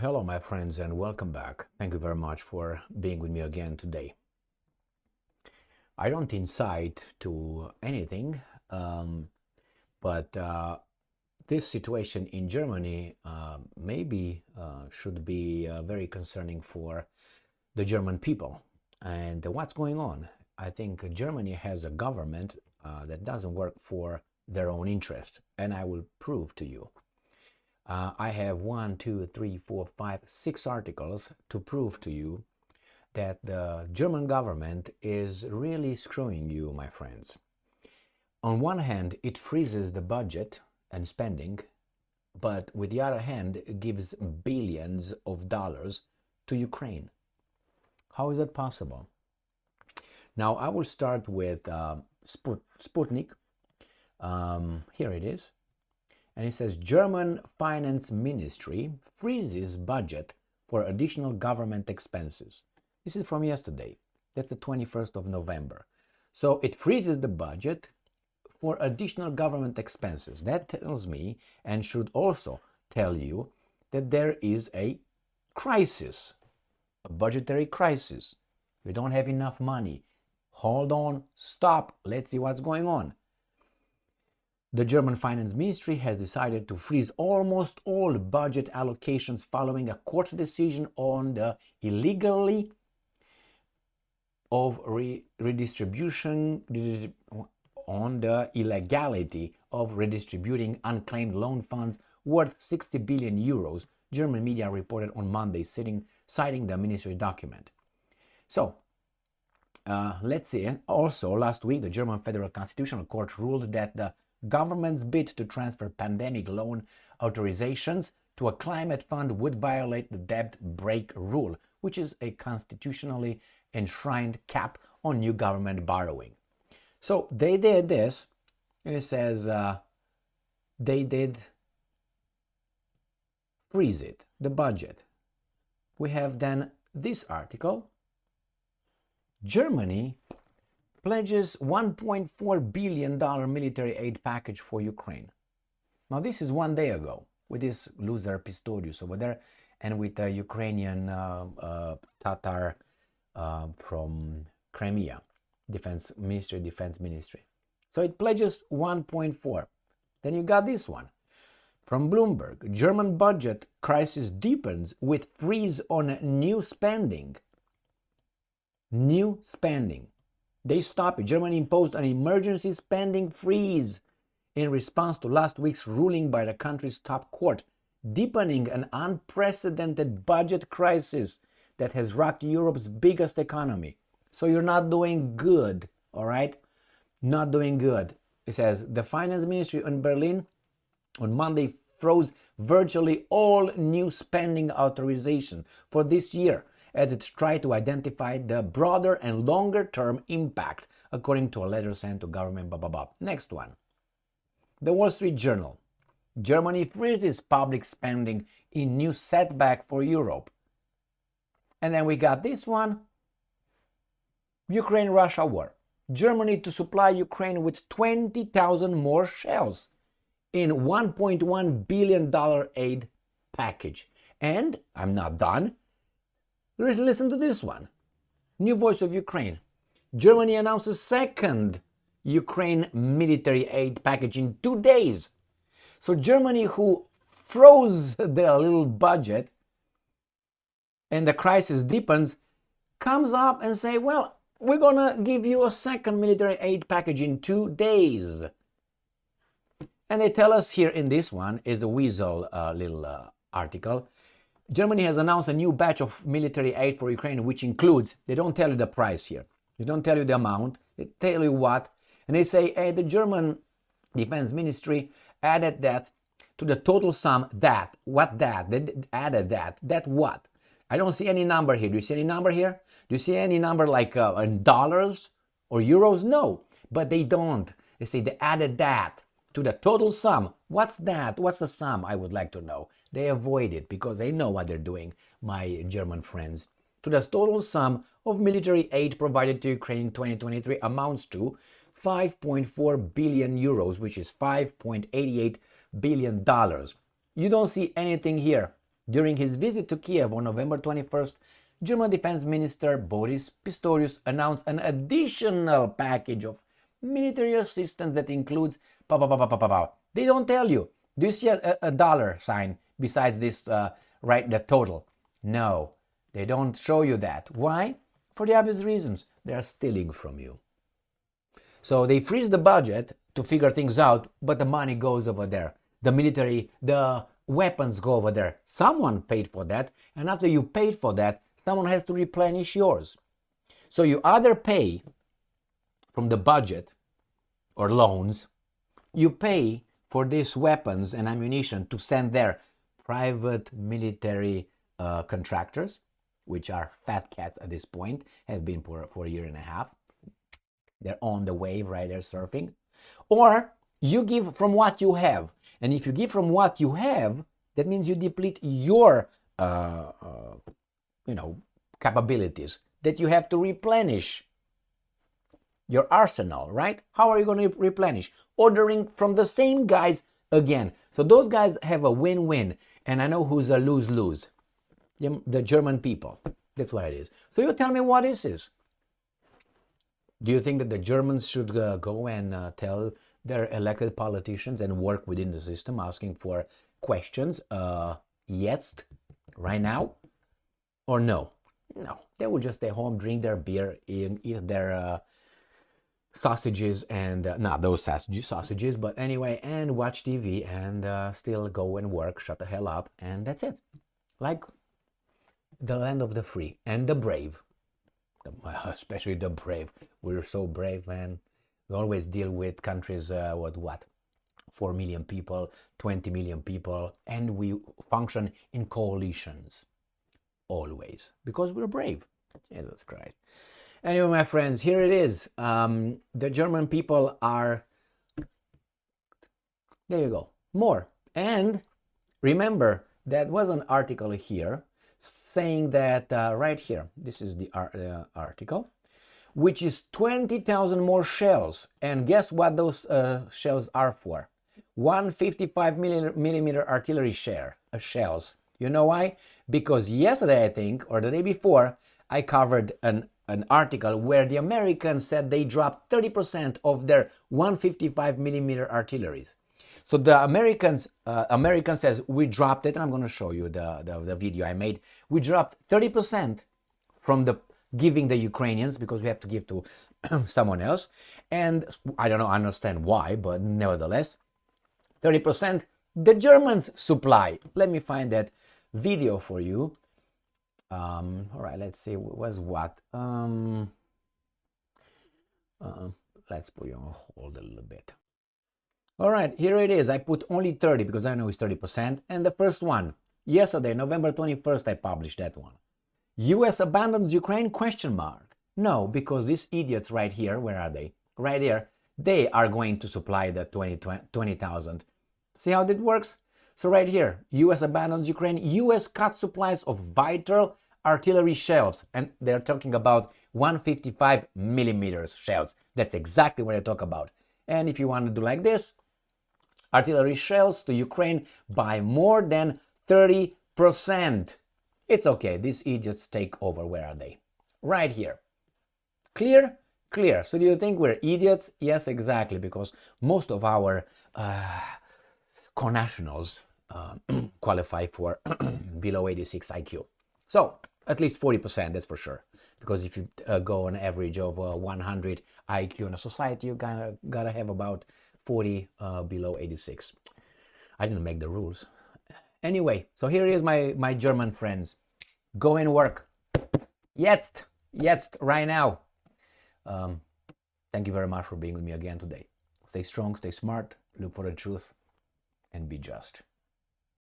Hello, my friends, and welcome back. Thank you very much for being with me again today. I don't incite to anything, but this situation in Germany maybe should be very concerning for the German people. And what's going on? I think Germany has a government that doesn't work for their own interest, and I will prove to you. I have 6 articles to prove to you that the German government is really screwing you, my friends. On one hand, it freezes the budget and spending, but with the other hand, it gives billions of dollars to Ukraine. How is that possible? Now, I will start with Sputnik. Here it is. And it says, German Finance Ministry freezes budget for additional government expenses. This is from yesterday. That's the 21st of November. So it freezes the budget for additional government expenses. That tells me, and should also tell you, that there is a crisis, a budgetary crisis. We don't have enough money. Hold on, stop, let's see what's going on. The German Finance Ministry has decided to freeze almost all budget allocations following a court decision on the illegality of redistributing unclaimed loan funds worth 60 billion euros, German media reported on Monday, citing the ministry document. So, let's see. Also, last week, the German Federal Constitutional Court ruled that the government's bid to transfer pandemic loan authorizations to a climate fund would violate the debt brake rule, which is a constitutionally enshrined cap on new government borrowing. So they did this, and it says they did freeze it, the budget. We have then this article. Germany pledges $1.4 billion military aid package for Ukraine. Now, this is 1 day ago with this loser Pistorius over there and with the Ukrainian Tatar from Crimea, Defense Ministry. So it pledges 1.4. Then you got this one from Bloomberg. German budget crisis deepens with freeze on new spending. New spending. They stopped it. Germany imposed an emergency spending freeze in response to last week's ruling by the country's top court, deepening an unprecedented budget crisis that has rocked Europe's biggest economy. So you're not doing good, all right? Not doing good. It says the finance ministry in Berlin on Monday froze virtually all new spending authorization for this year, as it tried to identify the broader and longer-term impact, according to a letter sent to government. Next one. The Wall Street Journal. Germany freezes public spending in new setback for Europe. And then we got this one. Ukraine-Russia war. Germany to supply Ukraine with 20,000 more shells in $1.1 billion aid package. And I'm not done. Listen to this one. New Voice of Ukraine. Germany announces second Ukraine military aid package in 2 days. So Germany, who froze their little budget and the crisis deepens, comes up and say, well, we're going to give you a second military aid package in 2 days. And they tell us here in this one is a weasel little article. Germany has announced a new batch of military aid for Ukraine, which includes, they don't tell you the price here, they don't tell you the amount, they tell you what, and they say, hey, the German Defense Ministry added that to the total sum, they added that what? I don't see any number here. Do you see any number here? Do you see any number like in dollars or euros? No, but they don't. They say they added that to the total sum. What's that? What's the sum? I would like to know. They avoid it because they know what they're doing, my German friends. To the total sum of military aid provided to Ukraine in 2023 amounts to 5.4 billion euros, which is $5.88 billion. You don't see anything here During his visit to Kiev on November 21st, German Defense Minister Boris Pistorius announced an additional package of military assistance that includes They don't tell you. Do you see a dollar sign besides this, right, the total? No, they don't show you that. Why? For the obvious reasons. They are stealing from you. So they freeze the budget to figure things out, but the money goes over there. The military, the weapons go over there. Someone paid for that, and after you paid for that, someone has to replenish yours. So you either pay from the budget or loans, you pay for these weapons and ammunition to send their private military contractors, which are fat cats at this point, have been for a year and a half. They're on the wave, right? They're surfing. Or you give from what you have. And if you give from what you have, that means you deplete your, capabilities that you have to replenish your arsenal, right? How are you going to replenish? Ordering from the same guys again. So those guys have a win-win. And I know who's a lose-lose. The German people. That's what it is. So you tell me what this is. Do you think that the Germans should go and tell their elected politicians and work within the system asking for questions jetzt, right now? Or no? No. They will just stay home, drink their beer, eat their sausages and, not those sausages, but anyway, and watch TV and still go and work, shut the hell up, and that's it. Like the land of the free and the brave. Especially the brave. We're so brave, man. We always deal with countries with what? 4 million people, 20 million people, and we function in coalitions. Always. Because we're brave. Jesus Christ. Anyway, my friends, here it is. The German people are... There you go. More. And remember, that was an article here saying that right here, this is the article, which is 20,000 more shells. And guess what those shells are for? 155 millimeter artillery shells. You know why? Because yesterday, I think, or the day before, I covered an article where the Americans said they dropped 30% of their 155 millimeter artilleries. So the American says we dropped it, and I'm going to show you the video I made. We dropped 30% from the giving the Ukrainians because we have to give to someone else, and I don't know, understand why, but nevertheless, 30% the Germans supply. Let me find that video for you. All right, let's see what was what. Let's put you on hold a little bit. All right, here it is. I put only 30 because I know it's 30%. And the first one, yesterday, November 21st, I published that one. US abandons Ukraine, question mark. No, because these idiots right here, where are they? Right here, they are going to supply the 20,000. See how that works? So right here, US abandons Ukraine, US cut supplies of vital artillery shells. And they're talking about 155 millimeters shells. That's exactly what I talk about. And if you want to do like this, artillery shells to Ukraine by more than 30%. It's okay. These idiots take over. Where are they? Right here. Clear? Clear. So do you think we're idiots? Yes, exactly. Because most of our connationals qualify for below 86 IQ. So at least 40%, that's for sure. Because if you go on average of 100 IQ in a society, you gotta have about 40 below 86. I didn't make the rules. Anyway, so here is my German friends. Go and work. Jetzt, right now. Thank you very much for being with me again today. Stay strong, stay smart, look for the truth, and be just.